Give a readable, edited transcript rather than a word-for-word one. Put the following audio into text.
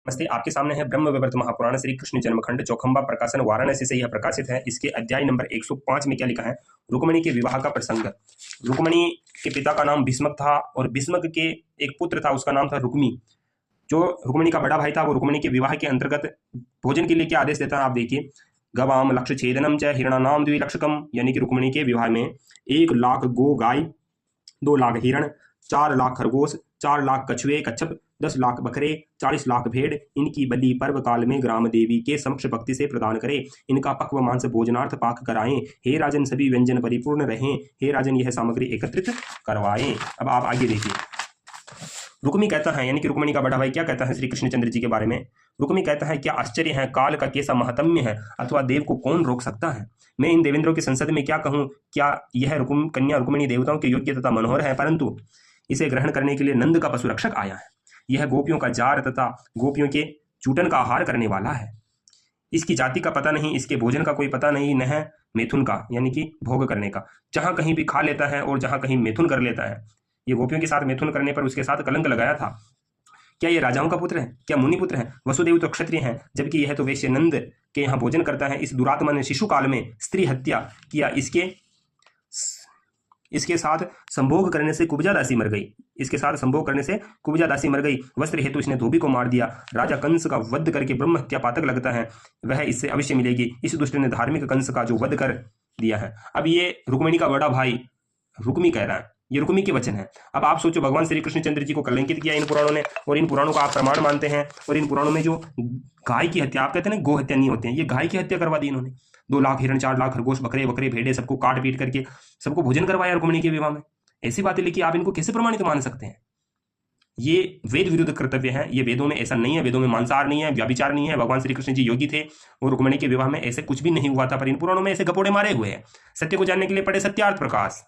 नमस्ते। आपके सामने है ब्रह्म वैवर्त महापुराण श्री कृष्ण जन्मखंड चौखंबा प्रकाशन वाराणसी से यह प्रकाशित है। इसके अध्याय नंबर 105 में क्या लिखा है? रुक्मणी के विवाह का प्रसंग। रुक्मणी के पिता का नाम भीष्मक था और भीष्मक के एक पुत्र था, उसका नाम था रुक्मी। जो रुक्मणी का बड़ा भाई था वो रुक्मणी के विवाह के अंतर्गत भोजन के लिए क्या आदेश देता है आप देखिए। गवाम लक्ष्य छेदनम च हिरणानाम द्विलक्षकम, यानी कि रुक्मणी के विवाह में 1 लाख गो गाय, 2 लाख हिरण, 4 लाख खरगोश, 4 लाख कछुए कच्छप, 10 लाख बकरे, 40 लाख भेड़, इनकी बलि पर्व काल में ग्राम देवी के समक्ष भक्ति से प्रदान करें। इनका पक्व मांस भोजनार्थ पाक कराएं। हे राजन सभी व्यंजन परिपूर्ण रहें। हे राजन यह सामग्री एकत्रित करवाएं। अब आप आगे देखिए। रुक्मी कहता है, यानी कि रुक्मणी का बड़ा भाई क्या कहता है श्री कृष्णचंद्र जी के बारे में? रुक्मी कहता है, क्या आश्चर्य है, काल का कैसा महात्म्य है, अथवा देव को कौन रोक सकता है। मैं इन देवेंद्रों की संसद में क्या कहूँ, क्या यह कन्या रुक्मणी देवताओं के योग्य तथा मनोहर है, परंतु इसे ग्रहण करने के लिए नंद का पशु रक्षक आया है। यह गोपियों का जार तथा गोपियों के चूटन का आहार करने वाला है। इसकी जाति का पता नहीं, इसके भोजन का कोई पता नहीं, न है मैथुन का, यानी कि भोग करने का। जहां कहीं भी खा लेता है और जहां कहीं मैथुन कर लेता है। ये गोपियों के साथ मैथुन करने पर उसके साथ कलंक लगाया था। क्या ये राजाओं का पुत्र है? क्या मुनि पुत्र है? वसुदेव तो क्षत्रिय हैं, जबकि यह तो वैश्य नंद के यहाँ भोजन करता है। इस दुरात्मा ने शिशु काल में स्त्री हत्या किया। इसके साथ संभोग करने से कुब्जा दासी मर गई। इसके साथ संभोग करने से कुब्जा दासी मर गई। वस्त्र हेतु इसने धोबी को मार दिया। राजा कंस का वध करके ब्रह्म हत्या पातक लगता है, वह इससे अवश्य मिलेगी। इस दुष्ट ने धार्मिक कंस का जो वध कर दिया है। अब ये रुक्मिणी का बड़ा भाई रुक्मी कह रहा है, ये रुक्मी के वचन है। अब आप सोचो, भगवान श्री कृष्णचंद्र जी को कलंकित किया इन पुराणों ने, और इन पुराणों का आप प्रमाण मानते हैं। और इन पुराणों में जो गाय की हत्या, आप कहते हैं ना गो हत्या नहीं होते हैं, ये गाय की हत्या करवा दी इन्होंने। 2 लाख हिरण, 4 लाख खरगोश, बकरे बकरे भेड़े, सबको काट पीट करके सबको भोजन करवाया रुक्मिणी के विवाह में। ऐसी बातें लिखी, आप इनको कैसे प्रमाणित मान सकते हैं? ये वेद विरुद्ध कर्तव्य है। ये वेदों में ऐसा नहीं है, वेदों में मांसाहार नहीं है, व्याभिचार नहीं है। भगवान श्री कृष्ण जी योगी थे और रुक्मिणी के विवाह में ऐसे कुछ भी नहीं हुआ था, पर इन पुराणों में ऐसे गपोड़े मारे हुए हैं। सत्य को जानने के लिए पढ़े सत्यार्थ प्रकाश।